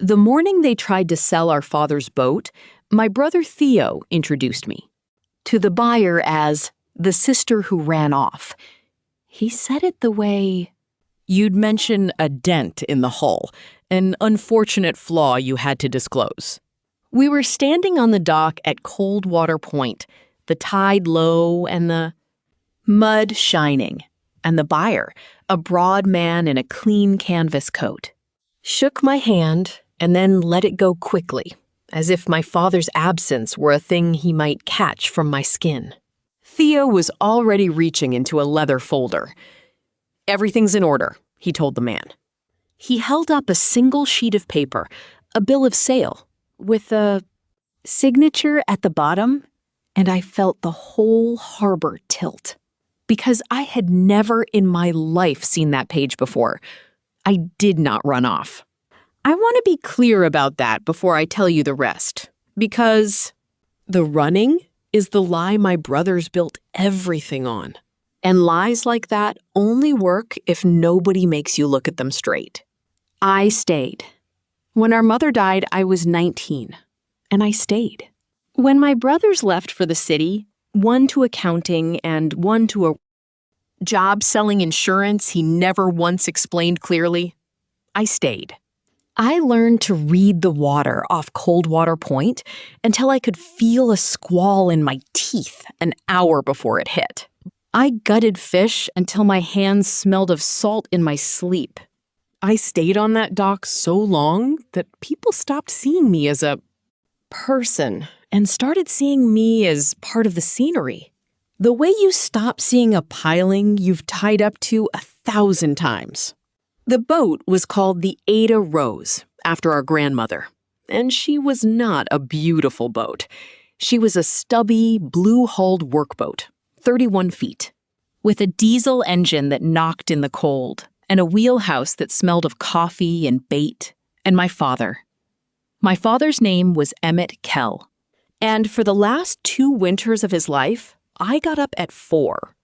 The morning they tried to sell our father's boat, my brother Theo introduced me to the buyer as the sister who ran off. He said it the way you'd mention a dent in the hull, an unfortunate flaw you had to disclose. We were standing on the dock at Coldwater Point, the tide low and the mud shining, and the buyer, a broad man in a clean canvas coat, shook my hand and then let it go quickly, as if my father's absence were a thing he might catch from my skin. Theo was already reaching into a leather folder. "Everything's in order," he told the man. He held up a single sheet of paper, a bill of sale, with a signature at the bottom, and I felt the whole harbor tilt. Because I had never in my life seen that page before, I did not run off. I want to be clear about that before I tell you the rest, because the running is the lie my brothers built everything on. And lies like that only work if nobody makes you look at them straight. I stayed. When our mother died, I was 19, and I stayed. When my brothers left for the city, one to accounting and one to a job selling insurance he never once explained clearly, I stayed. I learned to read the water off Coldwater Point until I could feel a squall in my teeth an hour before it hit. I gutted fish until my hands smelled of salt in my sleep. I stayed on that dock so long that people stopped seeing me as a person and started seeing me as part of the scenery. The way you stop seeing a piling you've tied up to 1,000 times. The boat was called the Ada Rose, after our grandmother, and she was not a beautiful boat. She was a stubby, blue-hulled workboat, 31 feet, with a diesel engine that knocked in the cold, and a wheelhouse that smelled of coffee and bait, and my father. My father's name was Emmett Kell, and for the last 2 winters of his life, I got up at 4.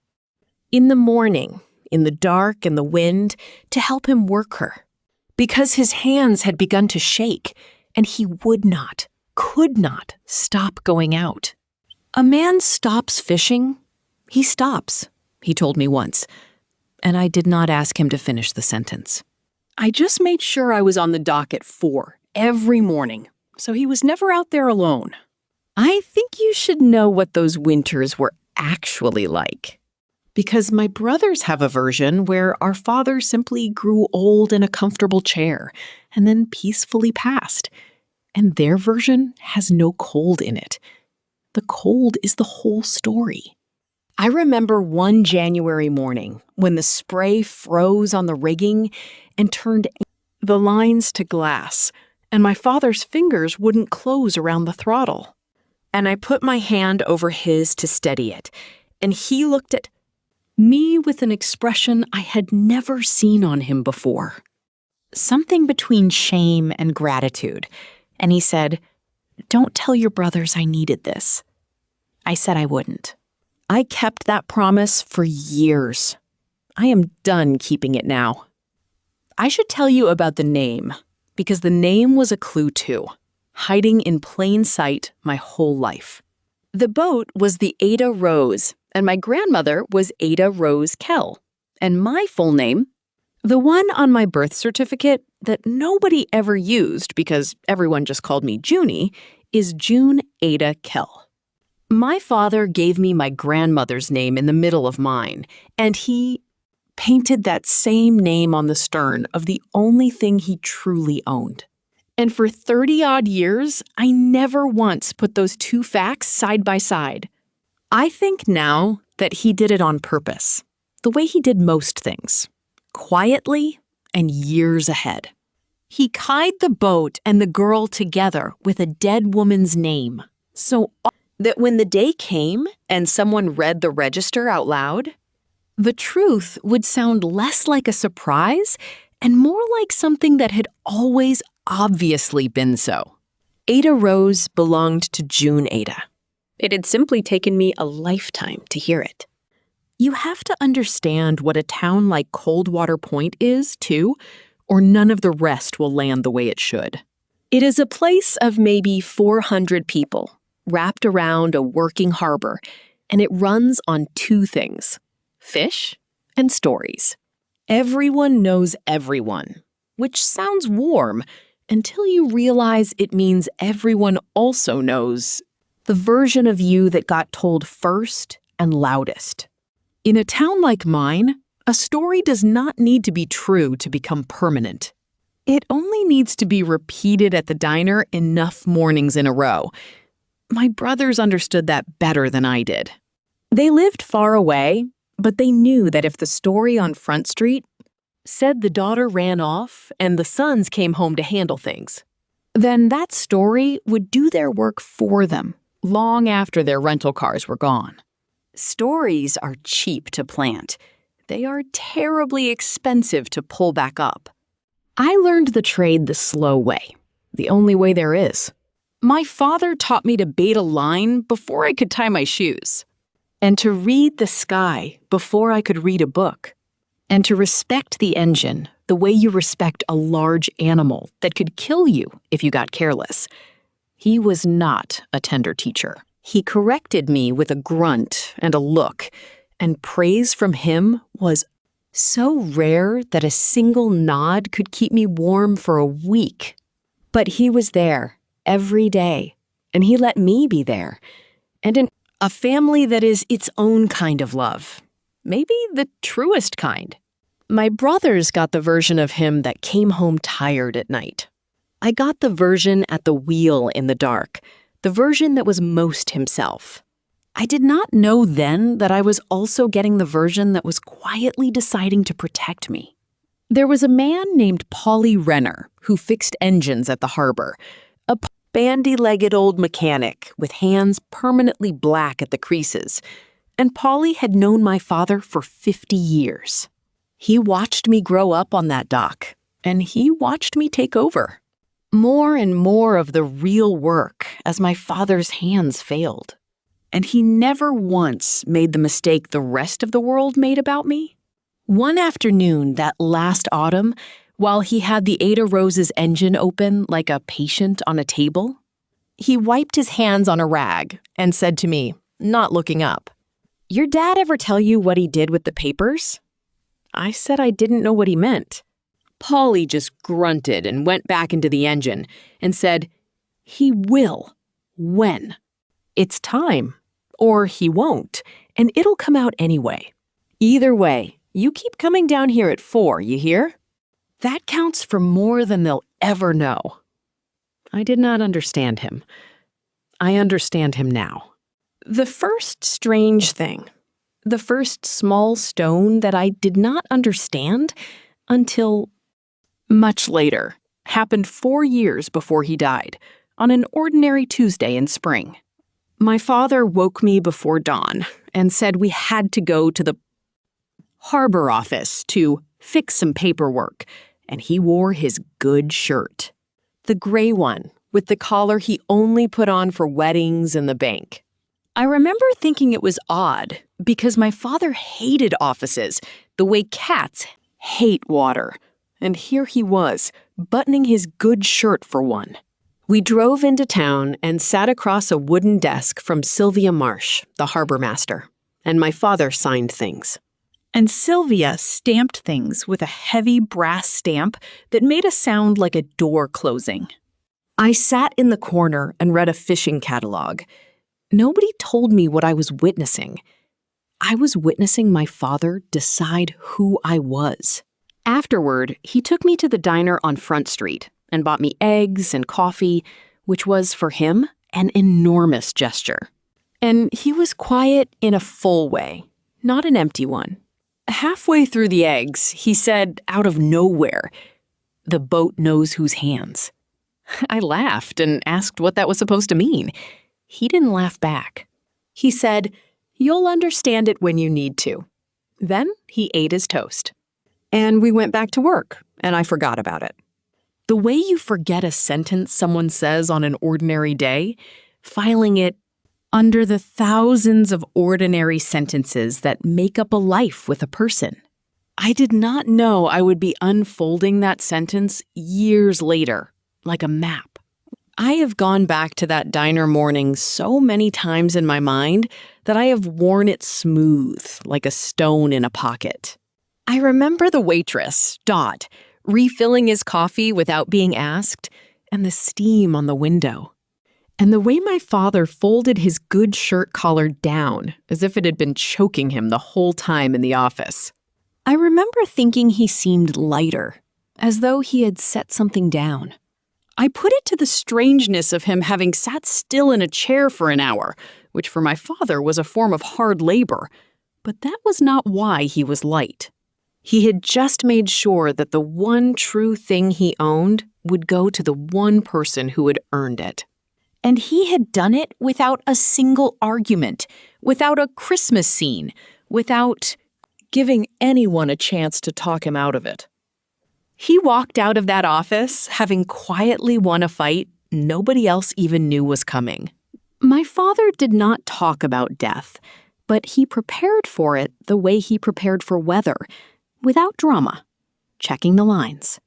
In the morning, in the dark and the wind, to help him work her. Because his hands had begun to shake, and he would not, could not stop going out. A man stops fishing, he stops, he told me once, and I did not ask him to finish the sentence. I just made sure I was on the dock at 4 every morning, so he was never out there alone. I think you should know what those winters were actually like. Because my brothers have a version where our father simply grew old in a comfortable chair and then peacefully passed. And their version has no cold in it. The cold is the whole story. I remember one January morning when the spray froze on the rigging and turned the lines to glass, and my father's fingers wouldn't close around the throttle. And I put my hand over his to steady it, and he looked at me with an expression I had never seen on him before. Something between shame and gratitude. And he said, "Don't tell your brothers I needed this." I said I wouldn't. I kept that promise for years. I am done keeping it now. I should tell you about the name, because the name was a clue too, hiding in plain sight my whole life. The boat was the Ada Rose, and my grandmother was Ada Rose Kell, and my full name, the one on my birth certificate that nobody ever used because everyone just called me Junie, is June Ada Kell. My father gave me my grandmother's name in the middle of mine, and he painted that same name on the stern of the only thing he truly owned. And for 30-odd years, I never once put those 2 facts side by side. I think now that he did it on purpose, the way he did most things, quietly and years ahead. He tied the boat and the girl together with a dead woman's name, so that when the day came and someone read the register out loud, the truth would sound less like a surprise and more like something that had always obviously been so. Ada Rose belonged to June Ada. It had simply taken me a lifetime to hear it. You have to understand what a town like Coldwater Point is, too, or none of the rest will land the way it should. It is a place of maybe 400 people, wrapped around a working harbor, and it runs on two things: fish and stories. Everyone knows everyone, which sounds warm until you realize it means everyone also knows the version of you that got told first and loudest. In a town like mine, a story does not need to be true to become permanent. It only needs to be repeated at the diner enough mornings in a row. My brothers understood that better than I did. They lived far away, but they knew that if the story on Front Street said the daughter ran off and the sons came home to handle things, then that story would do their work for them long after their rental cars were gone. Stories are cheap to plant. They are terribly expensive to pull back up. I learned the trade the slow way, the only way there is. My father taught me to bait a line before I could tie my shoes, and to read the sky before I could read a book, and to respect the engine the way you respect a large animal that could kill you if you got careless. He was not a tender teacher. He corrected me with a grunt and a look, and praise from him was so rare that a single nod could keep me warm for a week. But he was there every day, and he let me be there. And in a family that is its own kind of love, maybe the truest kind. My brothers got the version of him that came home tired at night. I got the version at the wheel in the dark, the version that was most himself. I did not know then that I was also getting the version that was quietly deciding to protect me. There was a man named Polly Renner who fixed engines at the harbor, a bandy-legged old mechanic with hands permanently black at the creases, and Polly had known my father for 50 years. He watched me grow up on that dock, and he watched me take over. More and more of the real work as my father's hands failed. And he never once made the mistake the rest of the world made about me. One afternoon that last autumn, while he had the Ada Rose's engine open like a patient on a table, he wiped his hands on a rag and said to me, not looking up, "Your dad ever tell you what he did with the papers?" I said I didn't know what he meant. Polly just grunted and went back into the engine and said, "He will. When? It's time. Or he won't, and it'll come out anyway. Either way, you keep coming down here at 4, you hear? That counts for more than they'll ever know." I did not understand him. I understand him now. The first strange thing, the first small stone that I did not understand until much later, happened 4 years before he died, on an ordinary Tuesday in spring. My father woke me before dawn and said we had to go to the harbor office to fix some paperwork, and he wore his good shirt. The gray one, with the collar he only put on for weddings and the bank. I remember thinking it was odd because my father hated offices the way cats hate water, and here he was, buttoning his good shirt for one. We drove into town and sat across a wooden desk from Sylvia Marsh, the harbor master, and my father signed things. And Sylvia stamped things with a heavy brass stamp that made a sound like a door closing. I sat in the corner and read a fishing catalog. Nobody told me what I was witnessing. I was witnessing my father decide who I was. Afterward, he took me to the diner on Front Street and bought me eggs and coffee, which was, for him, an enormous gesture. And he was quiet in a full way, not an empty one. Halfway through the eggs, he said, out of nowhere, "The boat knows whose hands." I laughed and asked what that was supposed to mean. He didn't laugh back. He said, "You'll understand it when you need to." Then he ate his toast. And we went back to work, and I forgot about it. The way you forget a sentence someone says on an ordinary day, filing it under the thousands of ordinary sentences that make up a life with a person. I did not know I would be unfolding that sentence years later, like a map. I have gone back to that diner morning so many times in my mind that I have worn it smooth, like a stone in a pocket. I remember the waitress, Dot, refilling his coffee without being asked, and the steam on the window. And the way my father folded his good shirt collar down, as if it had been choking him the whole time in the office. I remember thinking he seemed lighter, as though he had set something down. I put it to the strangeness of him having sat still in a chair for an hour, which for my father was a form of hard labor. But that was not why he was light. He had just made sure that the one true thing he owned would go to the one person who had earned it. And he had done it without a single argument, without a Christmas scene, without giving anyone a chance to talk him out of it. He walked out of that office having quietly won a fight nobody else even knew was coming. My father did not talk about death, but he prepared for it the way he prepared for weather, without drama, checking the lines.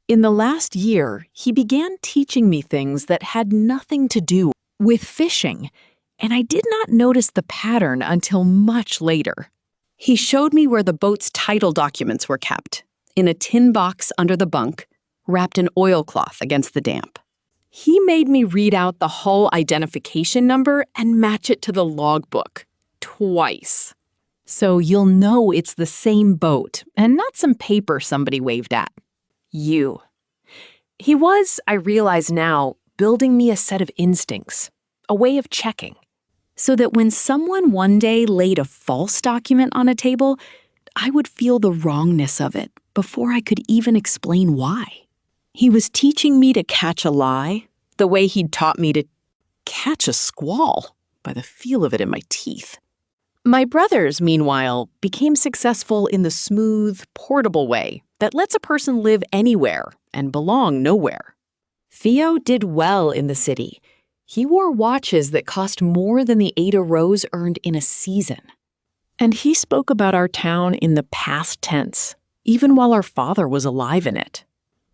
In the last year, he began teaching me things that had nothing to do with fishing, and I did not notice the pattern until much later. He showed me where the boat's title documents were kept, in a tin box under the bunk, wrapped in oilcloth against the damp. He made me read out the hull identification number and match it to the logbook, twice. So you'll know it's the same boat and not some paper somebody waved at. You. He was, I realize now, building me a set of instincts, a way of checking, so that when someone one day laid a false document on a table, I would feel the wrongness of it before I could even explain why. He was teaching me to catch a lie the way he'd taught me to catch a squall by the feel of it in my teeth. My brothers, meanwhile, became successful in the smooth, portable way that lets a person live anywhere and belong nowhere. Theo did well in the city. He wore watches that cost more than the Ada Rose earned in a season. And he spoke about our town in the past tense, even while our father was alive in it.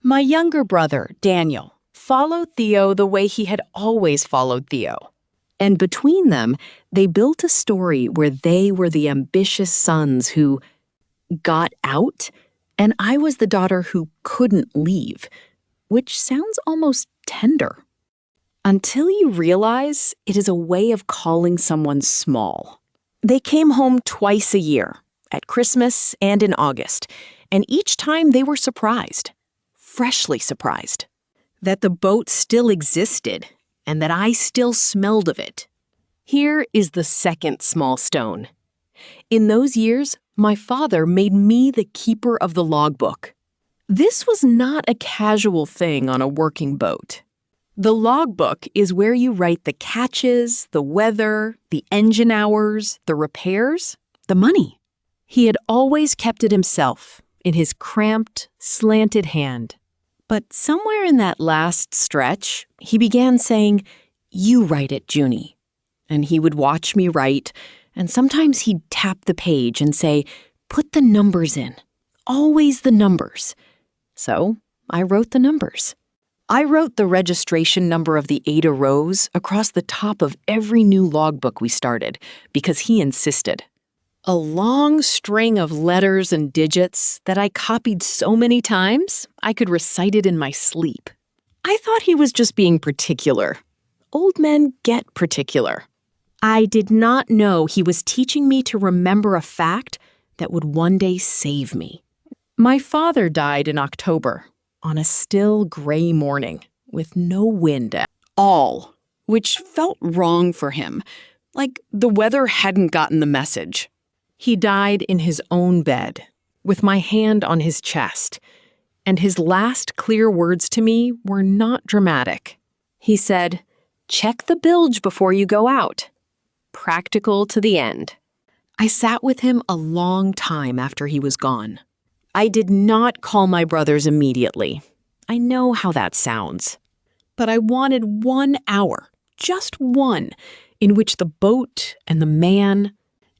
My younger brother, Daniel, followed Theo the way he had always followed Theo. And between them, they built a story where they were the ambitious sons who got out, and I was the daughter who couldn't leave, which sounds almost tender. Until you realize it is a way of calling someone small. They came home twice a year, at Christmas and in August, and each time they were surprised, freshly surprised, that the boat still existed and that I still smelled of it. Here is the second small stone. In those years, my father made me the keeper of the logbook. This was not a casual thing on a working boat. The logbook is where you write the catches, the weather, the engine hours, the repairs, the money. He had always kept it himself, in his cramped, slanted hand. But somewhere in that last stretch, he began saying, "You write it, Junie." And he would watch me write, and sometimes he'd tap the page and say, "Put the numbers in, always the numbers." So I wrote the numbers. I wrote the registration number of the Ada Rose across the top of every new logbook we started, because he insisted. A long string of letters and digits that I copied so many times, I could recite it in my sleep. I thought he was just being particular. Old men get particular. I did not know he was teaching me to remember a fact that would one day save me. My father died in October, on a still gray morning, with no wind at all, which felt wrong for him, like the weather hadn't gotten the message. He died in his own bed, with my hand on his chest, and his last clear words to me were not dramatic. He said, "Check the bilge before you go out." Practical to the end. I sat with him a long time after he was gone. I did not call my brothers immediately. I know how that sounds. But I wanted 1 hour, just one, in which the boat and the man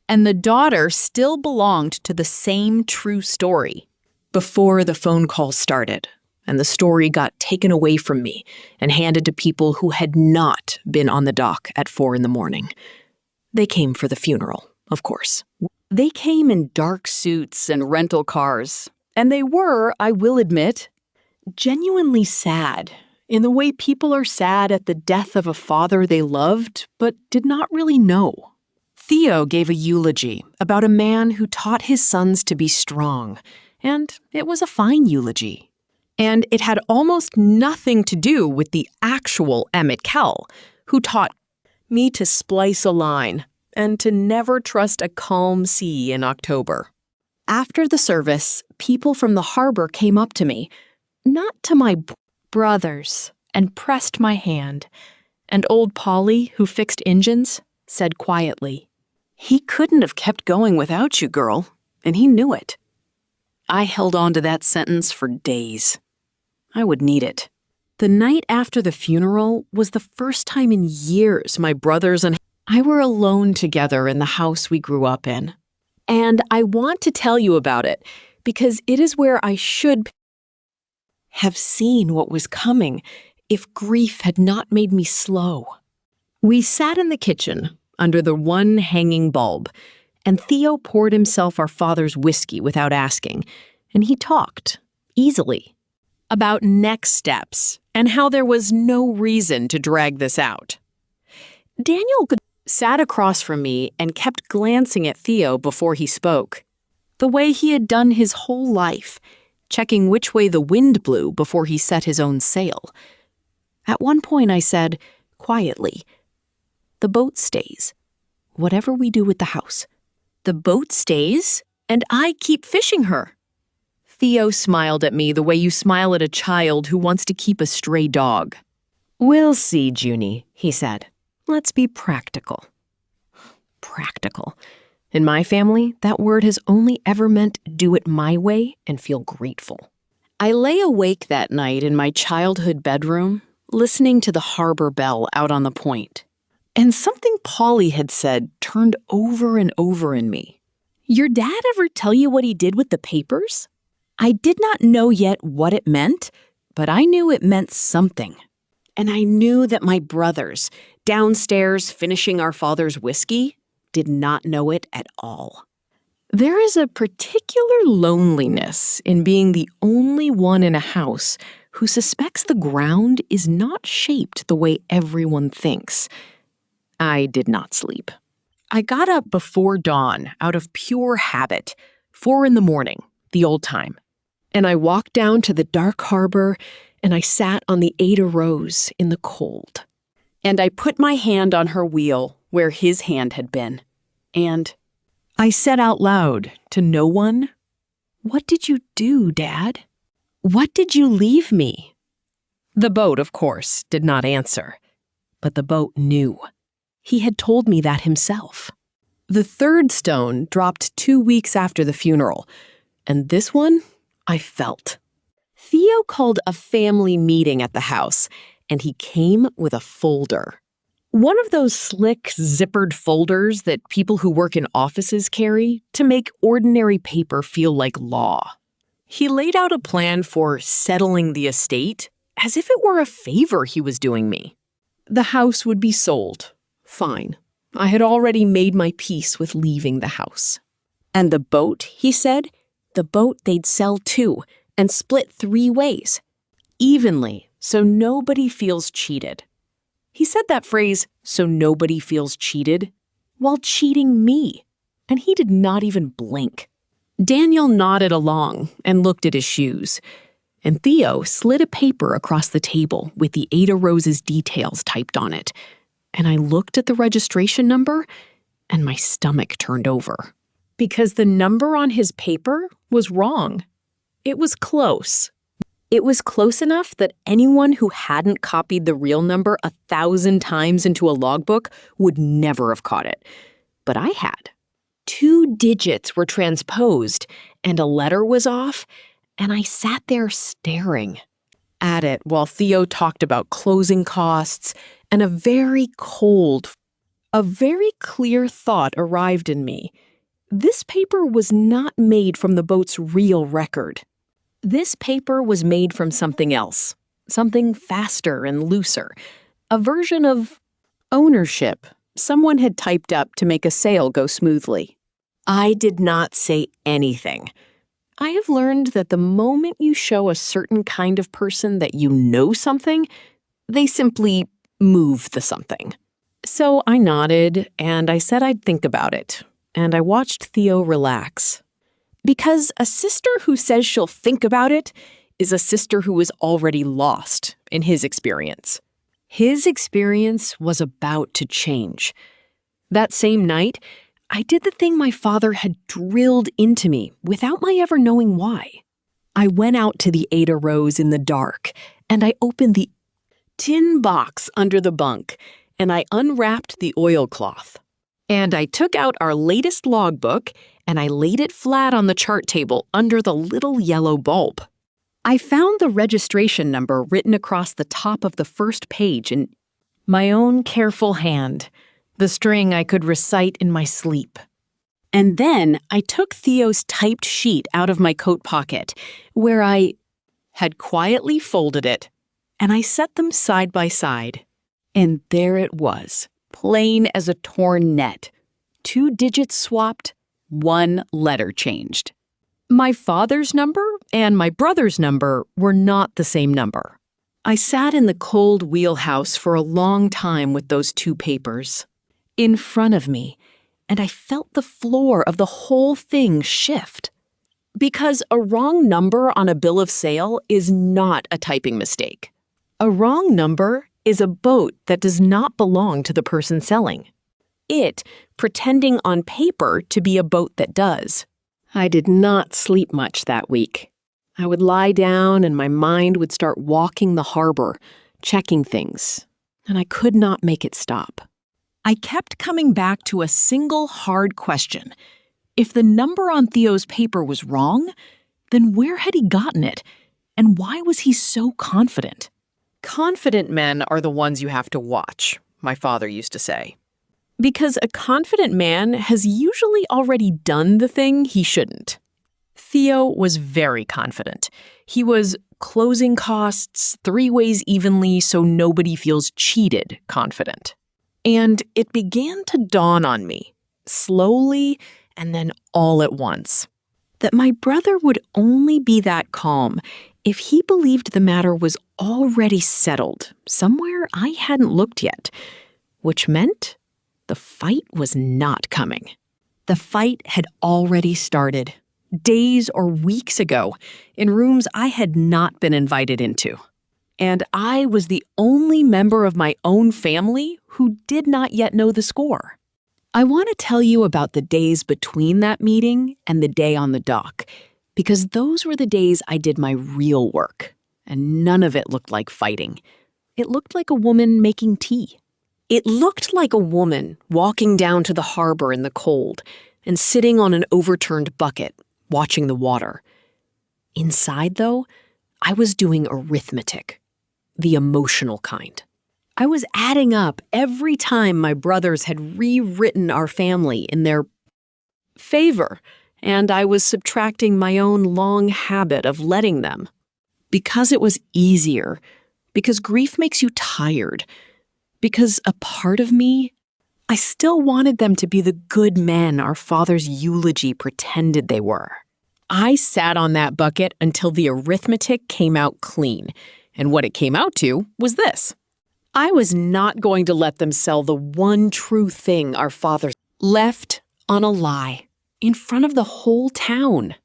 and the daughter still belonged to the same true story. Before the phone call started, and the story got taken away from me and handed to people who had not been on the dock at 4 in the morning. They came for the funeral, of course. They came in dark suits and rental cars, and they were, I will admit, genuinely sad, in the way people are sad at the death of a father they loved but did not really know. Theo gave a eulogy about a man who taught his sons to be strong, and it was a fine eulogy. And it had almost nothing to do with the actual Emmett Kell, who taught me to splice a line and to never trust a calm sea in October. After the service, people from the harbor came up to me, not to my brothers, and pressed my hand. And old Polly, who fixed engines, said quietly, "He couldn't have kept going without you, girl, and he knew it." I held on to that sentence for days. I would need it. The night after the funeral was the first time in years my brothers and I were alone together in the house we grew up in. And I want to tell you about it because it is where I should have seen what was coming if grief had not made me slow. We sat in the kitchen under the one hanging bulb, and Theo poured himself our father's whiskey without asking, and he talked, easily, about next steps and how there was no reason to drag this out. Daniel sat across from me and kept glancing at Theo before he spoke, the way he had done his whole life, checking which way the wind blew before he set his own sail. At one point I said, quietly, "The boat stays, whatever we do with the house." "The boat stays, and I keep fishing her." Theo smiled at me the way you smile at a child who wants to keep a stray dog. "We'll see, Junie," he said. "Let's be practical." Practical. In my family, that word has only ever meant do it my way and feel grateful. I lay awake that night in my childhood bedroom, listening to the harbor bell out on the point. And something Polly had said turned over and over in me. "Your dad ever tell you what he did with the papers?" I did not know yet what it meant, but I knew it meant something. And I knew that my brothers, downstairs finishing our father's whiskey, did not know it at all. There is a particular loneliness in being the only one in a house who suspects the ground is not shaped the way everyone thinks. I did not sleep. I got up before dawn out of pure habit, 4 in the morning, the old time. And I walked down to the dark harbor and I sat on the Ada Rose in the cold. And I put my hand on her wheel where his hand had been. And I said out loud to no one, "What did you do, Dad? What did you leave me?" The boat, of course, did not answer, but the boat knew. He had told me that himself. The third stone dropped 2 weeks after the funeral, and this one I felt. Theo called a family meeting at the house, and he came with a folder. One of those slick, zippered folders that people who work in offices carry to make ordinary paper feel like law. He laid out a plan for settling the estate as if it were a favor he was doing me. The house would be sold. Fine. I had already made my peace with leaving the house. And the boat, he said, the boat they'd sell too, and split 3 ways, evenly, so nobody feels cheated. He said that phrase, "so nobody feels cheated," while cheating me, and he did not even blink. Daniel nodded along and looked at his shoes, and Theo slid a paper across the table with the Ada Rose's details typed on it, and I looked at the registration number, and my stomach turned over. Because the number on his paper was wrong. It was close. It was close enough that anyone who hadn't copied the real number 1,000 times into a logbook would never have caught it. But I had. 2 digits were transposed, and a letter was off, and I sat there staring at it while Theo talked about closing costs, and a very clear thought arrived in me. This paper was not made from the boat's real record. This paper was made from something else, something faster and looser, a version of ownership someone had typed up to make a sale go smoothly. I did not say anything. I have learned that the moment you show a certain kind of person that you know something, they simply move the something. So I nodded, and I said I'd think about it, and I watched Theo relax. Because a sister who says she'll think about it is a sister who is already lost, in his experience. His experience was about to change. That same night, I did the thing my father had drilled into me without my ever knowing why. I went out to the Ada Rose in the dark, and I opened the tin box under the bunk, and I unwrapped the oilcloth. And I took out our latest logbook, and I laid it flat on the chart table under the little yellow bulb. I found the registration number written across the top of the first page in my own careful hand, the string I could recite in my sleep. And then I took Theo's typed sheet out of my coat pocket, where I had quietly folded it, and I set them side by side. And there it was, plain as a torn net. 2 digits swapped, 1 letter changed. My father's number and my brother's number were not the same number. I sat in the cold wheelhouse for a long time with those 2 papers in front of me, and I felt the floor of the whole thing shift. Because a wrong number on a bill of sale is not a typing mistake. A wrong number is a boat that does not belong to the person selling. It pretending on paper to be a boat that does. I did not sleep much that week. I would lie down and my mind would start walking the harbor, checking things, and I could not make it stop. I kept coming back to a single hard question. If the number on Theo's paper was wrong, then where had he gotten it? And why was he so confident? Confident men are the ones you have to watch, my father used to say. Because a confident man has usually already done the thing he shouldn't. Theo was very confident. He was closing costs 3 ways evenly so nobody feels cheated confident. And it began to dawn on me, slowly and then all at once, that my brother would only be that calm if he believed the matter was already settled somewhere I hadn't looked yet, which meant the fight was not coming. The fight had already started, days or weeks ago, in rooms I had not been invited into. And I was the only member of my own family who did not yet know the score. I want to tell you about the days between that meeting and the day on the dock, because those were the days I did my real work, and none of it looked like fighting. It looked like a woman making tea. It looked like a woman walking down to the harbor in the cold and sitting on an overturned bucket, watching the water. Inside, though, I was doing arithmetic. The emotional kind. I was adding up every time my brothers had rewritten our family in their favor, and I was subtracting my own long habit of letting them. Because it was easier, because grief makes you tired, because a part of me, I still wanted them to be the good men our father's eulogy pretended they were. I sat on that bucket until the arithmetic came out clean. And what it came out to was this. I was not going to let them sell the one true thing our father left on a lie in front of the whole town.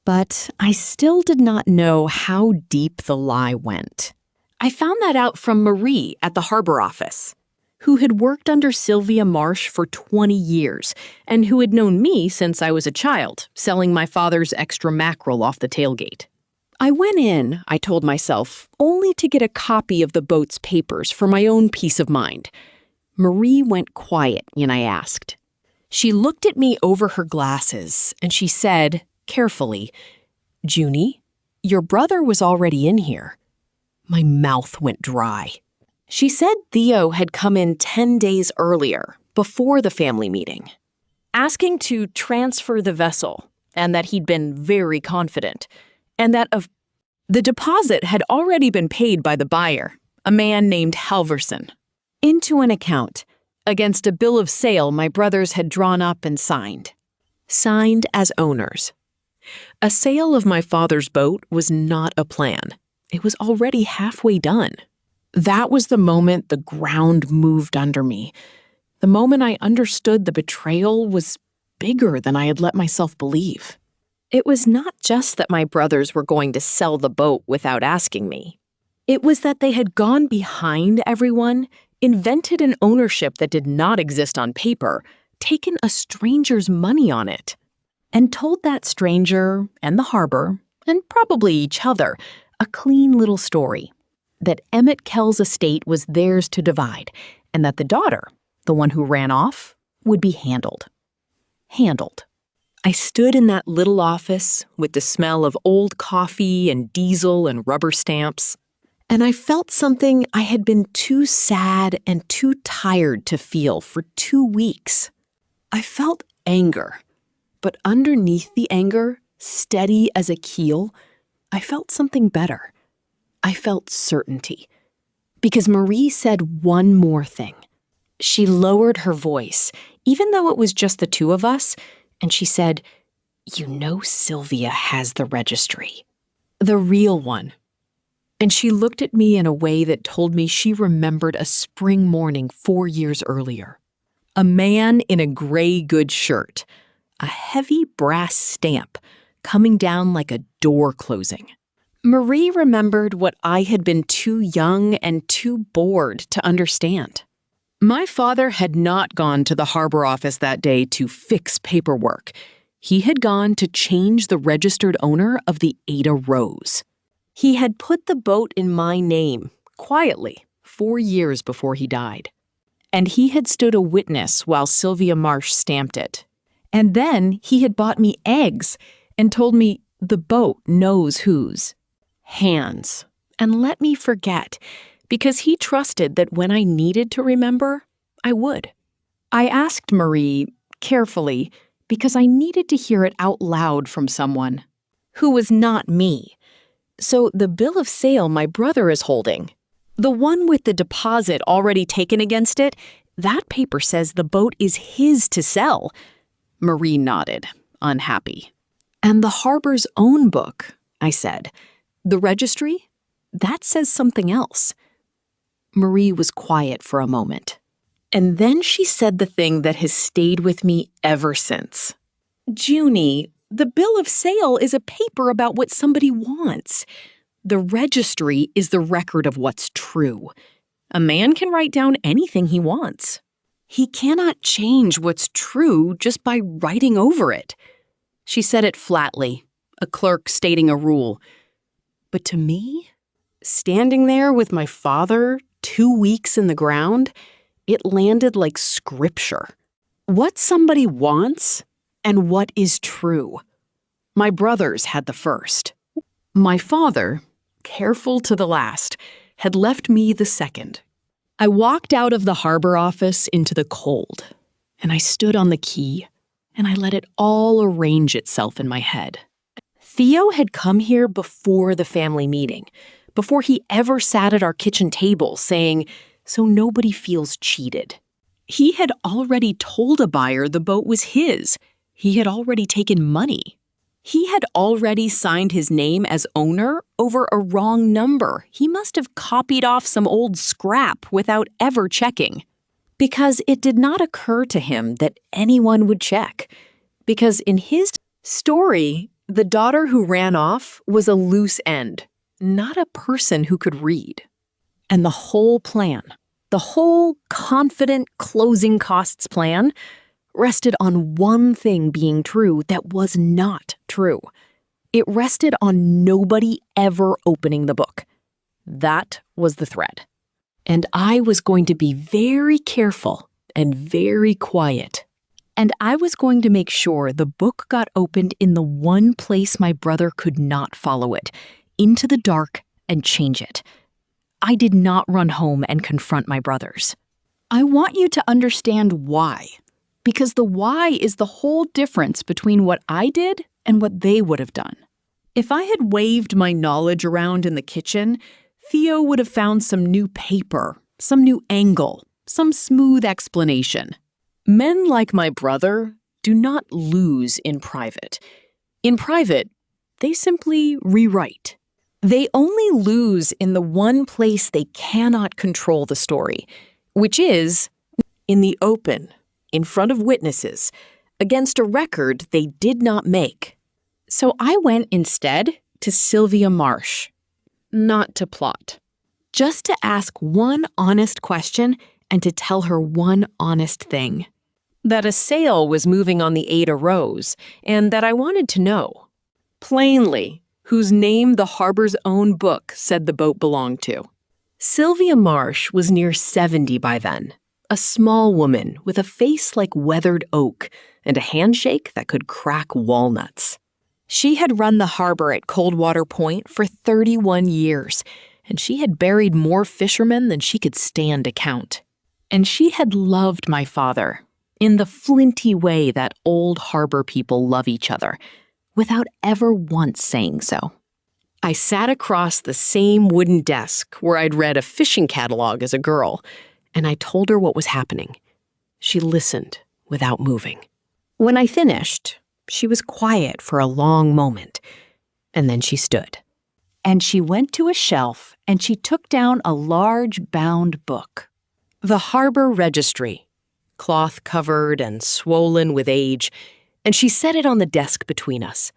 But I still did not know how deep the lie went. I found that out from Marie at the harbor office, who had worked under Sylvia Marsh for 20 years and who had known me since I was a child, selling my father's extra mackerel off the tailgate. I went in, I told myself, only to get a copy of the boat's papers for my own peace of mind. Marie went quiet when I asked. She looked at me over her glasses, and she said, carefully, "Junie, your brother was already in here." My mouth went dry. She said Theo had come in 10 days earlier, before the family meeting, asking to transfer the vessel, and that he'd been very confident, and that of The deposit had already been paid by the buyer, a man named Halverson, into an account against a bill of sale my brothers had drawn up and signed. Signed as owners. A sale of my father's boat was not a plan. It was already halfway done. That was the moment the ground moved under me. The moment I understood the betrayal was bigger than I had let myself believe. It was not just that my brothers were going to sell the boat without asking me. It was that they had gone behind everyone, invented an ownership that did not exist on paper, taken a stranger's money on it, and told that stranger and the harbor, and probably each other, a clean little story. That Emmett Kell's estate was theirs to divide, and that the daughter, the one who ran off, would be handled. Handled. I stood in that little office with the smell of old coffee and diesel and rubber stamps, and I felt something I had been too sad and too tired to feel for 2 weeks. I felt anger, but underneath the anger, steady as a keel, I felt something better. I felt certainty. Because Marie said one more thing. She lowered her voice, even though it was just the two of us, and she said, "You know Sylvia has the registry. The real one." And she looked at me in a way that told me she remembered a spring morning 4 years earlier. A man in a gray goods shirt, a heavy brass stamp, coming down like a door closing. Marie remembered what I had been too young and too bored to understand. My father had not gone to the harbor office that day to fix paperwork. He had gone to change the registered owner of the Ada Rose. He had put the boat in my name, quietly, 4 years before he died. And he had stood a witness while Sylvia Marsh stamped it. And then he had bought me eggs and told me the boat knows whose. Hands. And let me forget, because he trusted that when I needed to remember, I would. I asked Marie, carefully, because I needed to hear it out loud from someone who was not me. So the bill of sale my brother is holding, the one with the deposit already taken against it, that paper says the boat is his to sell. Marie nodded, unhappy. And the harbor's own book, I said. The registry? That says something else. Marie was quiet for a moment. And then she said the thing that has stayed with me ever since. Junie, the bill of sale is a paper about what somebody wants. The registry is the record of what's true. A man can write down anything he wants. He cannot change what's true just by writing over it. She said it flatly, a clerk stating a rule. But to me, standing there with my father, 2 weeks in the ground, it landed like scripture. What somebody wants and what is true. My brothers had the first. My father, careful to the last, had left me the second. I walked out of the harbor office into the cold, and I stood on the quay, and I let it all arrange itself in my head. Theo had come here before the family meeting, before he ever sat at our kitchen table saying, "So nobody feels cheated." He had already told a buyer the boat was his. He had already taken money. He had already signed his name as owner over a wrong number. He must have copied off some old scrap without ever checking. Because it did not occur to him that anyone would check. Because in his story, the daughter who ran off was a loose end, not a person who could read. And the whole plan, the whole confident closing costs plan, rested on one thing being true that was not true. It rested on nobody ever opening the book. That was the thread. And I was going to be very careful and very quiet. And I was going to make sure the book got opened in the one place my brother could not follow it, into the dark and change it. I did not run home and confront my brothers. I want you to understand why. Because the why is the whole difference between what I did and what they would have done. If I had waved my knowledge around in the kitchen, Theo would have found some new paper, some new angle, some smooth explanation. Men like my brother do not lose in private. In private, they simply rewrite. They only lose in the one place they cannot control the story, which is in the open, in front of witnesses, against a record they did not make. So I went instead to Sylvia Marsh, not to plot, just to ask one honest question and to tell her one honest thing. That a sail was moving on the Ada Rose, and that I wanted to know, plainly, whose name the harbor's own book said the boat belonged to. Sylvia Marsh was near 70 by then, a small woman with a face like weathered oak and a handshake that could crack walnuts. She had run the harbor at Coldwater Point for 31 years, and she had buried more fishermen than she could stand to count. And she had loved my father in the flinty way that old harbor people love each other, without ever once saying so. I sat across the same wooden desk where I'd read a fishing catalog as a girl, and I told her what was happening. She listened without moving. When I finished, she was quiet for a long moment, and then she stood. And she went to a shelf and she took down a large bound book. The Harbor Registry, cloth-covered and swollen with age, and she set it on the desk between us.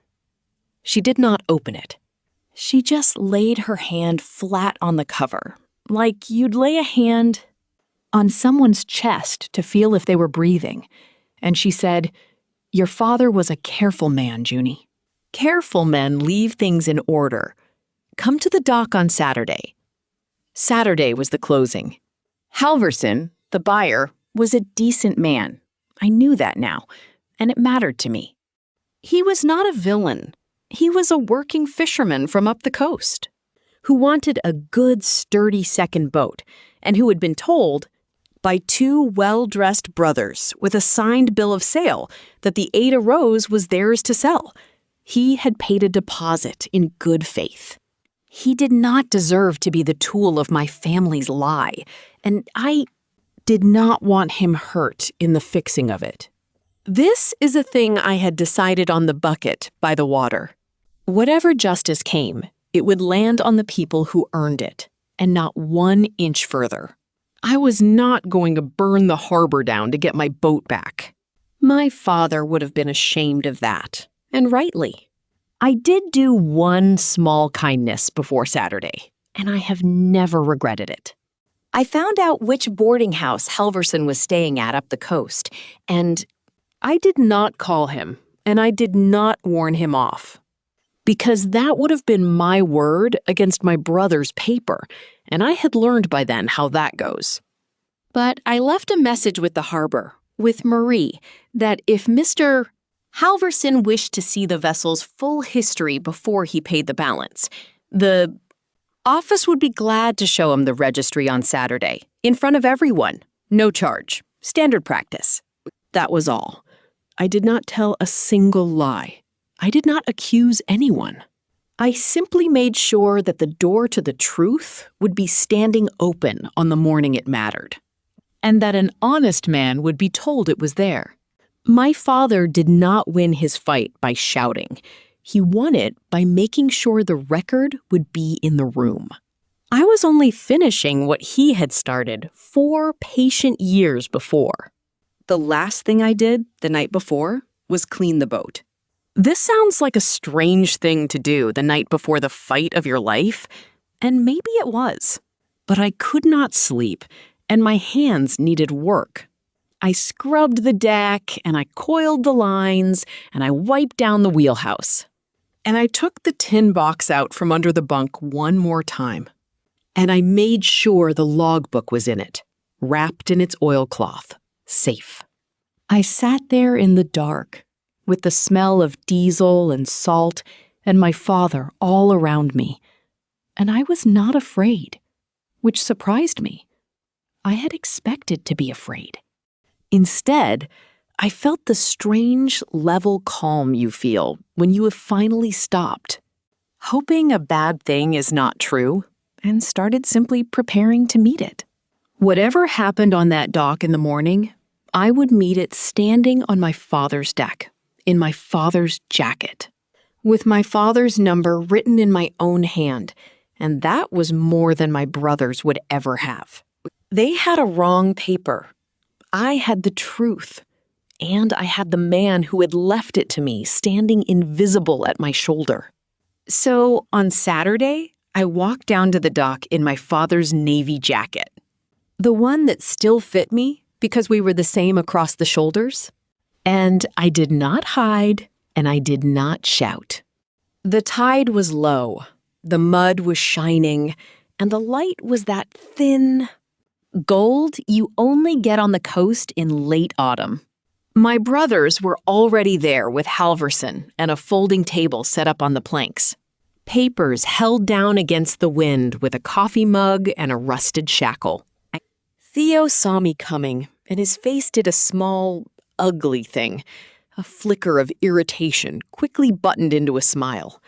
She did not open it. She just laid her hand flat on the cover, like you'd lay a hand on someone's chest to feel if they were breathing. And she said, "Your father was a careful man, Junie. Careful men leave things in order. Come to the dock on Saturday." Saturday was the closing. Halverson, the buyer, was a decent man. I knew that now, and it mattered to me. He was not a villain. He was a working fisherman from up the coast who wanted a good, sturdy second boat and who had been told by two well-dressed brothers with a signed bill of sale that the Ada Rose was theirs to sell. He had paid a deposit in good faith. He did not deserve to be the tool of my family's lie, and I did not want him hurt in the fixing of it. This is a thing I had decided on the bucket by the water. Whatever justice came, it would land on the people who earned it, and not 1 inch further. I was not going to burn the harbor down to get my boat back. My father would have been ashamed of that, and rightly. I did do one small kindness before Saturday, and I have never regretted it. I found out which boarding house Halverson was staying at up the coast, and I did not call him, and I did not warn him off. Because that would have been my word against my brother's paper, and I had learned by then how that goes. But I left a message with the harbor, with Marie, that if Mr. Halverson wished to see the vessel's full history before he paid the balance, the office would be glad to show him the registry on Saturday, in front of everyone. No charge. Standard practice. That was all. I did not tell a single lie. I did not accuse anyone. I simply made sure that the door to the truth would be standing open on the morning it mattered, and that an honest man would be told it was there. My father did not win his fight by shouting. He won it by making sure the record would be in the room. I was only finishing what he had started 4 patient years before. The last thing I did the night before was clean the boat. This sounds like a strange thing to do the night before the fight of your life, and maybe it was. But I could not sleep, and my hands needed work. I scrubbed the deck, and I coiled the lines, and I wiped down the wheelhouse. And I took the tin box out from under the bunk one more time. And I made sure the logbook was in it, wrapped in its oilcloth, safe. I sat there in the dark, with the smell of diesel and salt and my father all around me. And I was not afraid, which surprised me. I had expected to be afraid. Instead, I felt the strange, level calm you feel when you have finally stopped. hoping a bad thing is not true, and started simply preparing to meet it. Whatever happened on that dock in the morning, I would meet it standing on my father's deck, in my father's jacket, with my father's number written in my own hand, and that was more than my brothers would ever have. They had a wrong paper. I had the truth, and I had the man who had left it to me standing invisible at my shoulder. So on Saturday, I walked down to the dock in my father's navy jacket, the one that still fit me because we were the same across the shoulders. And I did not hide, and I did not shout. The tide was low, the mud was shining, and the light was that thin gold you only get on the coast in late autumn. My brothers were already there with Halverson and a folding table set up on the planks. Papers held down against the wind with a coffee mug and a rusted shackle. Theo saw me coming, and his face did a small, ugly thing. A flicker of irritation quickly buttoned into a smile.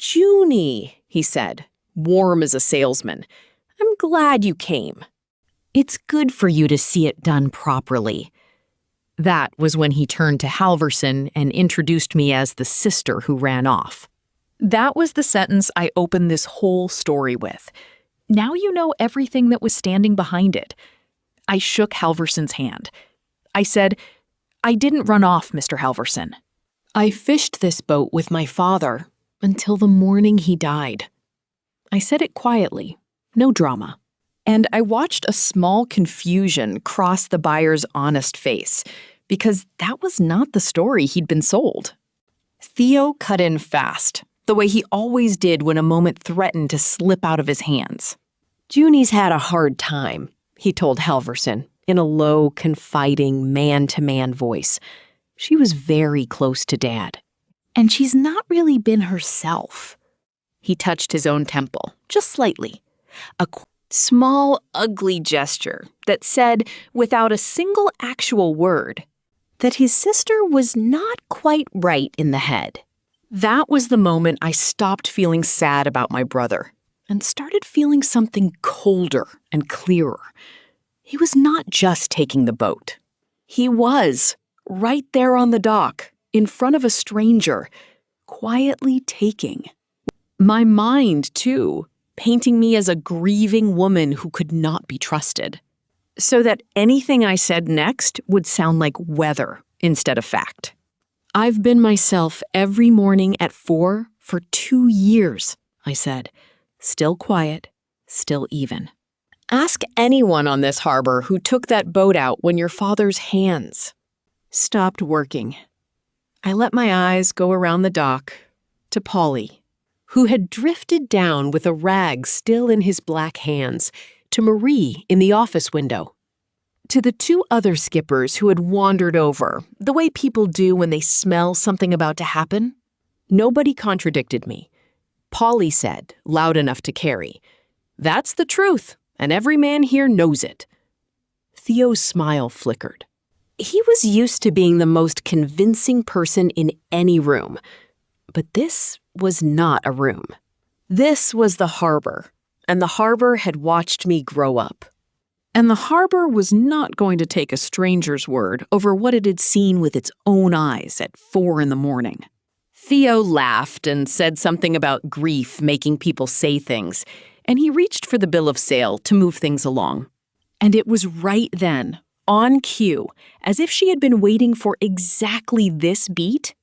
"Junie," he said, warm as a salesman, "I'm glad you came. It's good for you to see it done properly." That was when he turned to Halverson and introduced me as the sister who ran off. That was the sentence I opened this whole story with. Now you know everything that was standing behind it. I shook Halverson's hand. I said, "I didn't run off, Mr. Halverson. I fished this boat with my father until the morning he died." I said it quietly, no drama. And I watched a small confusion cross the buyer's honest face, because that was not the story he'd been sold. Theo cut in fast, the way he always did when a moment threatened to slip out of his hands. "Junie's had a hard time," he told Halverson in a low, confiding, man-to-man voice. "She was very close to Dad, and she's not really been herself." He touched his own temple, just slightly. A small, ugly gesture that said, without a single actual word, that his sister was not quite right in the head. That was the moment I stopped feeling sad about my brother and started feeling something colder and clearer. He was not just taking the boat. He was, right there on the dock, in front of a stranger, quietly taking. My mind, too, painting me as a grieving woman who could not be trusted, so that anything I said next would sound like weather instead of fact. "I've been myself every morning at 4 for 2 years, I said, still quiet, still even. Ask anyone on this harbor who took that boat out when your father's hands stopped working. I let my eyes go around the dock to Polly, who had drifted down with a rag still in his black hands, to Marie in the office window, to the 2 other skippers who had wandered over, the way people do when they smell something about to happen. Nobody contradicted me. Polly said, loud enough to carry, "That's the truth, and every man here knows it." Theo's smile flickered. He was used to being the most convincing person in any room, but this was not a room. This was the harbor, and the harbor had watched me grow up. And the harbor was not going to take a stranger's word over what it had seen with its own eyes at 4 in the morning. Theo laughed and said something about grief making people say things, and he reached for the bill of sale to move things along. And it was right then, on cue, as if she had been waiting for exactly this beat,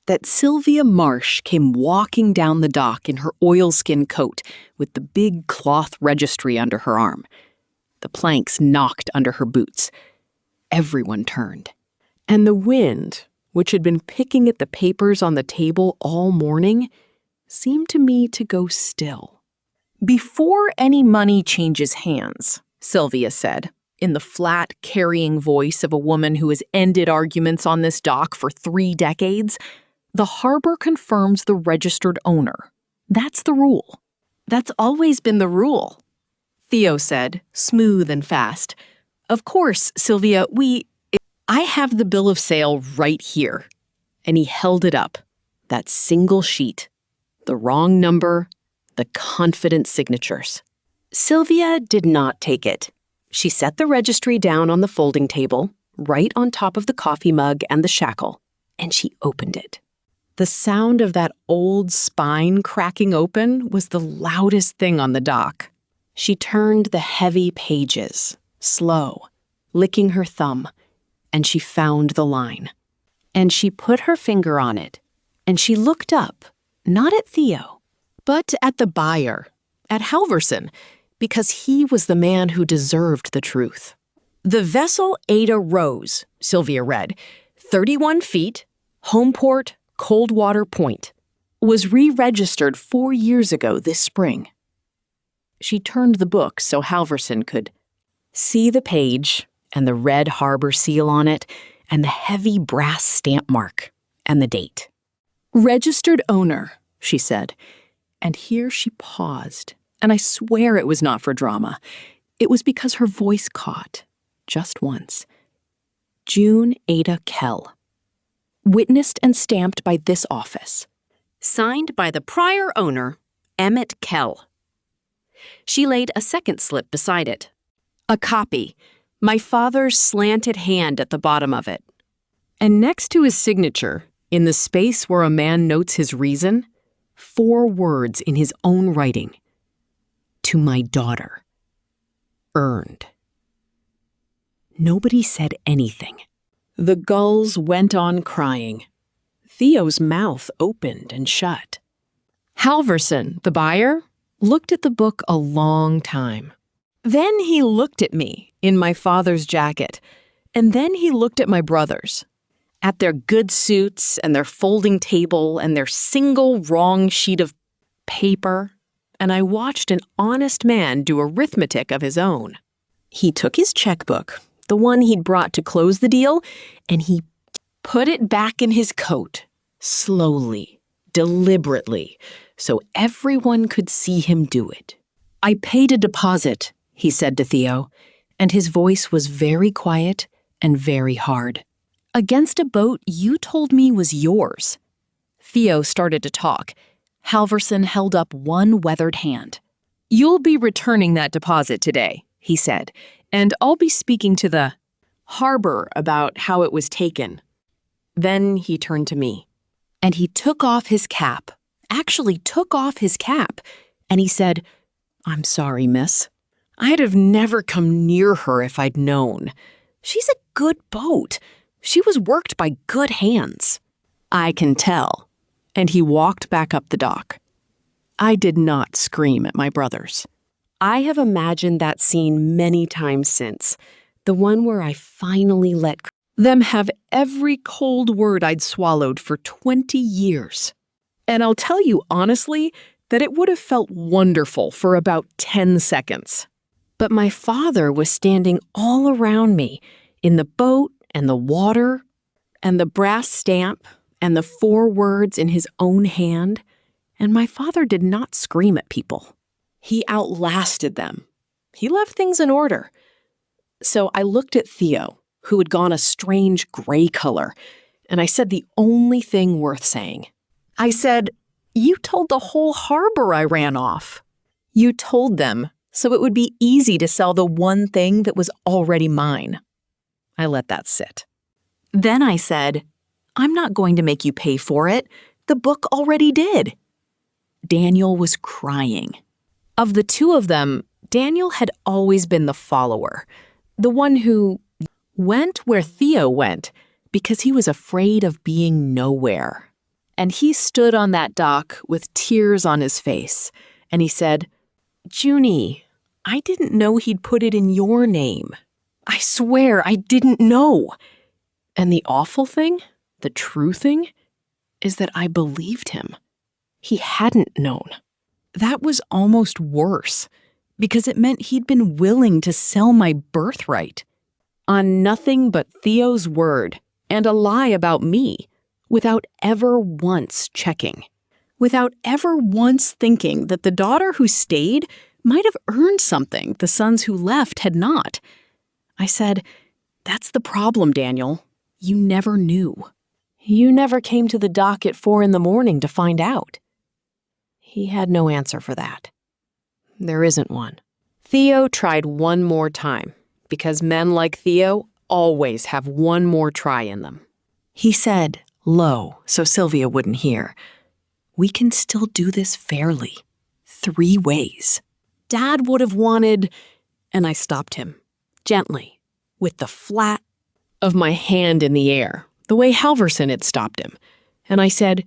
that Sylvia Marsh came walking down the dock in her oilskin coat with the big cloth registry under her arm. The planks knocked under her boots. Everyone turned. And the wind, which had been picking at the papers on the table all morning, seemed to me to go still. "Before any money changes hands," Sylvia said, in the flat, carrying voice of a woman who has ended arguments on this dock for 3 decades, "the harbor confirms the registered owner. That's the rule. That's always been the rule." Theo said, smooth and fast, "Of course, Sylvia, I have the bill of sale right here." And he held it up, that single sheet, the wrong number, the confident signatures. Sylvia did not take it. She set the registry down on the folding table, right on top of the coffee mug and the shackle, and she opened it. The sound of that old spine cracking open was the loudest thing on the dock. She turned the heavy pages, slow, licking her thumb, and she found the line. And she put her finger on it, and she looked up, not at Theo, but at the buyer, at Halverson, because he was the man who deserved the truth. The vessel Ada Rose, Sylvia read, 31 feet, Homeport, Coldwater Point, was re-registered 4 years ago this spring. She turned the book so Halverson could see the page and the red harbor seal on it and the heavy brass stamp mark and the date. Registered owner, she said, and here she paused, and I swear it was not for drama. It was because her voice caught, just once. June Ada Kell. Witnessed and stamped by this office. Signed by the prior owner, Emmett Kell. She laid a second slip beside it. A copy, my father's slanted hand at the bottom of it. And next to his signature, in the space where a man notes his reason, 4 words in his own writing. To my daughter. Earned. Nobody said anything. The gulls went on crying. Theo's mouth opened and shut. Halverson, the buyer, looked at the book a long time. Then he looked at me in my father's jacket, and then he looked at my brothers, at their good suits and their folding table and their single wrong sheet of paper, and I watched an honest man do arithmetic of his own. He took his checkbook, the one he'd brought to close the deal, and he put it back in his coat, slowly, deliberately, so everyone could see him do it. I paid a deposit, he said to Theo, and his voice was very quiet and very hard. Against a boat you told me was yours. Theo started to talk. Halverson held up one weathered hand. You'll be returning that deposit today, he said, and I'll be speaking to the harbor about how it was taken. Then he turned to me, and he took off his cap, actually took off his cap, and he said, I'm sorry, miss. I'd have never come near her if I'd known. She's a good boat. She was worked by good hands. I can tell. And he walked back up the dock. I did not scream at my brothers. I have imagined that scene many times since, the one where I finally let them have every cold word I'd swallowed for 20 years. And I'll tell you honestly that it would have felt wonderful for about 10 seconds. But my father was standing all around me, in the boat and the water and the brass stamp and the 4 words in his own hand, and my father did not scream at people. He outlasted them. He left things in order. So I looked at Theo, who had gone a strange gray color, and I said the only thing worth saying. I said, you told the whole harbor I ran off. You told them so it would be easy to sell the one thing that was already mine. I let that sit. Then I said, I'm not going to make you pay for it. The book already did. Daniel was crying. Of the 2 of them, Daniel had always been the follower, the one who went where Theo went because he was afraid of being nowhere. And he stood on that dock with tears on his face, and he said, Junie, I didn't know he'd put it in your name. I swear I didn't know. And the awful thing, the true thing, is that I believed him. He hadn't known. That was almost worse, because it meant he'd been willing to sell my birthright on nothing but Theo's word and a lie about me, without ever once checking, without ever once thinking that the daughter who stayed might have earned something the sons who left had not. I said, that's the problem, Daniel. You never knew. You never came to the dock at 4 a.m. to find out. He had no answer for that. There isn't one. Theo tried one more time, because men like Theo always have one more try in them. He said, low, so Sylvia wouldn't hear, "We can still do this fairly. 3 ways. Dad would have wanted," and I stopped him, gently, with the flat of my hand in the air, the way Halverson had stopped him. And I said,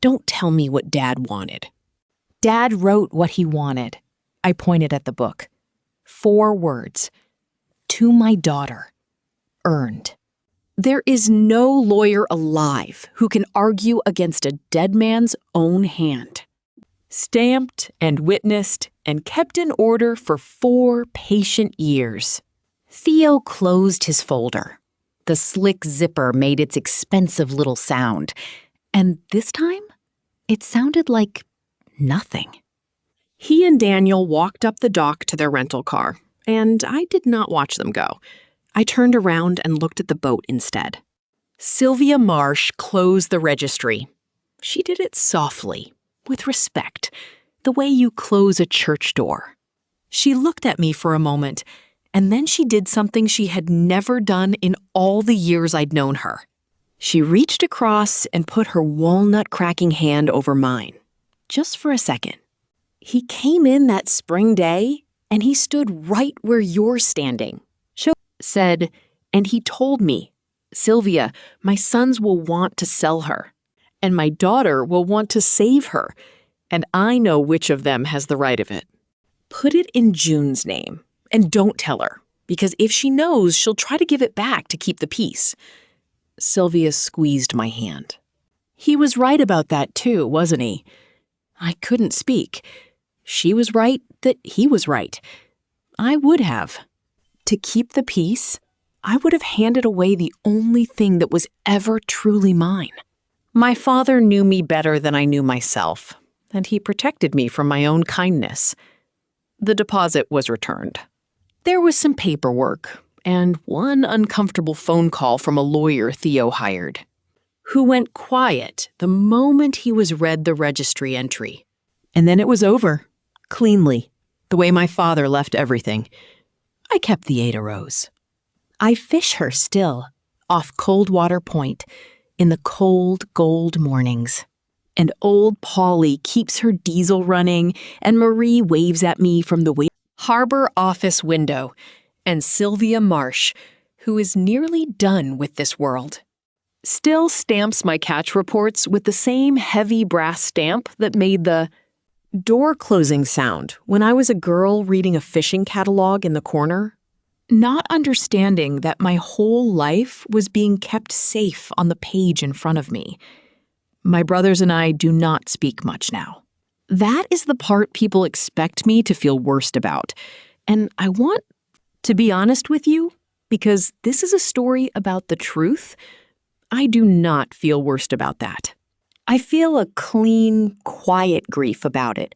"Don't tell me what Dad wanted." Dad wrote what he wanted. I pointed at the book. 4 words. To my daughter. Earned. There is no lawyer alive who can argue against a dead man's own hand. Stamped and witnessed and kept in order for 4 patient years. Theo closed his folder. The slick zipper made its expensive little sound. And this time, it sounded like nothing. He and Daniel walked up the dock to their rental car, and I did not watch them go. I turned around and looked at the boat instead. Sylvia Marsh closed the registry. She did it softly, with respect, the way you close a church door. She looked at me for a moment, and then she did something she had never done in all the years I'd known her. She reached across and put her walnut-cracking hand over mine, just for a second. He came in that spring day, and he stood right where you're standing. She said, and he told me, "Sylvia, my sons will want to sell her, and my daughter will want to save her, and I know which of them has the right of it. Put it in June's name, and don't tell her, because if she knows, she'll try to give it back to keep the peace." Sylvia squeezed my hand. He was right about that too, wasn't he? I couldn't speak. She was right that he was right. I would have. To keep the peace, I would have handed away the only thing that was ever truly mine. My father knew me better than I knew myself, and he protected me from my own kindness. The deposit was returned. There was some paperwork, and one uncomfortable phone call from a lawyer Theo hired, who went quiet the moment he was read the registry entry. And then it was over, cleanly, the way my father left everything. I kept the Ada Rose. I fish her still, off Coldwater Point, in the cold, gold mornings. And old Polly keeps her diesel running, and Marie waves at me from the harbor office window, and Sylvia Marsh, who is nearly done with this world, still stamps my catch reports with the same heavy brass stamp that made the door closing sound when I was a girl reading a fishing catalog in the corner, not understanding that my whole life was being kept safe on the page in front of me. My brothers and I do not speak much now. That is the part people expect me to feel worst about, and I want to be honest with you, because this is a story about the truth. I do not feel worst about that. I feel a clean, quiet grief about it,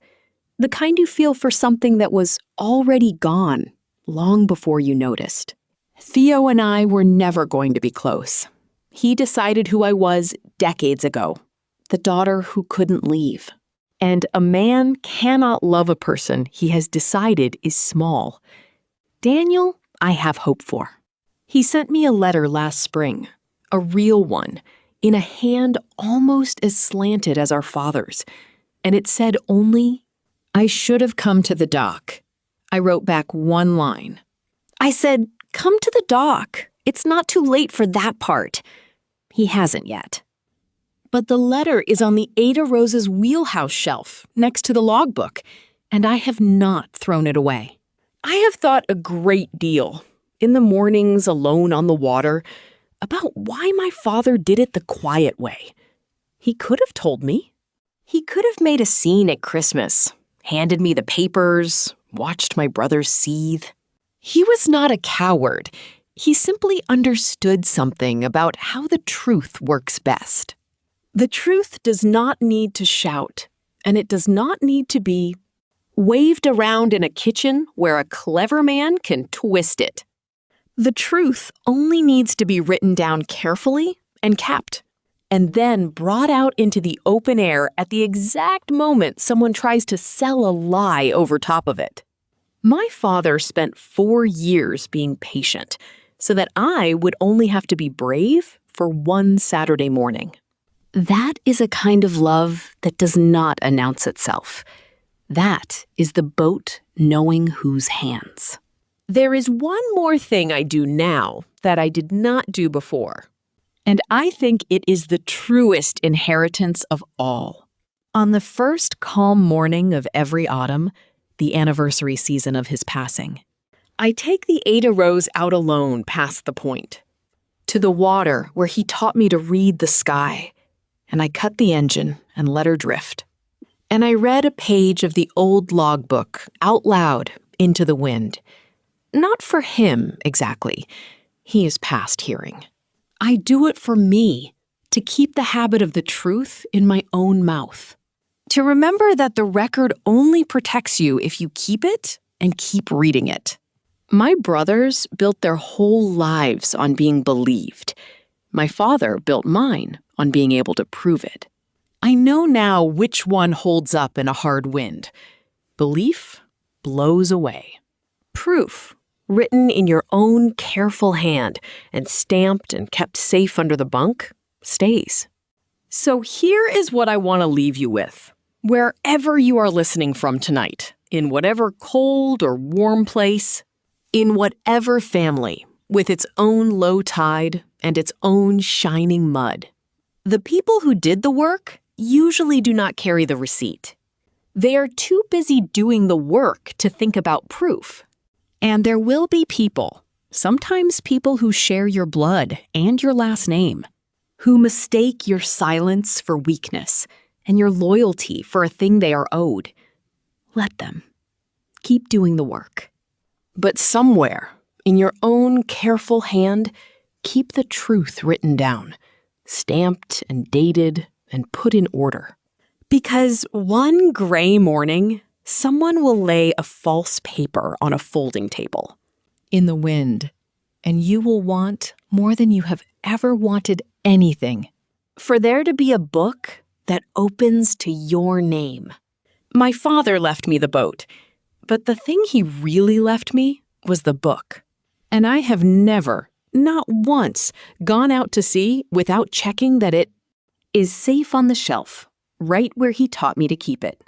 the kind you feel for something that was already gone long before you noticed. Theo and I were never going to be close. He decided who I was decades ago, the daughter who couldn't leave. And a man cannot love a person he has decided is small. Daniel, I have hope for. He sent me a letter last spring, a real one, in a hand almost as slanted as our father's, and it said only, "I should have come to the dock." I wrote back one line. I said, "Come to the dock. It's not too late for that part." He hasn't yet. But the letter is on the Ada Rose's wheelhouse shelf next to the logbook, and I have not thrown it away. I have thought a great deal, in the mornings alone on the water, about why my father did it the quiet way. He could have told me. He could have made a scene at Christmas, handed me the papers, watched my brothers seethe. He was not a coward. He simply understood something about how the truth works best. The truth does not need to shout, and it does not need to be waved around in a kitchen where a clever man can twist it. The truth only needs to be written down carefully and kept. and then brought out into the open air at the exact moment someone tries to sell a lie over top of it. My father spent 4 years being patient so that I would only have to be brave for one Saturday morning. That is a kind of love that does not announce itself. That is the boat knowing whose hands. There is one more thing I do now that I did not do before. And I think it is the truest inheritance of all. On the first calm morning of every autumn, the anniversary season of his passing, I take the Ada Rose out alone past the point, to the water where he taught me to read the sky, and I cut the engine and let her drift. And I read a page of the old logbook out loud into the wind. Not for him, exactly. He is past hearing. I do it for me, to keep the habit of the truth in my own mouth. To remember that the record only protects you if you keep it and keep reading it. My brothers built their whole lives on being believed. My father built mine on being able to prove it. I know now which one holds up in a hard wind. Belief blows away. Proof, written in your own careful hand and stamped and kept safe under the bunk, stays. So here is what I want to leave you with. Wherever you are listening from tonight, in whatever cold or warm place, in whatever family, with its own low tide and its own shining mud, the people who did the work usually do not carry the receipt. They are too busy doing the work to think about proof. And there will be people, sometimes people who share your blood and your last name, who mistake your silence for weakness and your loyalty for a thing they are owed. Let them. Keep doing the work. But somewhere, in your own careful hand, keep the truth written down, stamped and dated and put in order. Because one gray morning, someone will lay a false paper on a folding table in the wind, and you will want, more than you have ever wanted anything, for there to be a book that opens to your name. My father left me the boat, but the thing he really left me was the book. And I have never, not once, gone out to sea without checking that it is safe on the shelf, right where he taught me to keep it.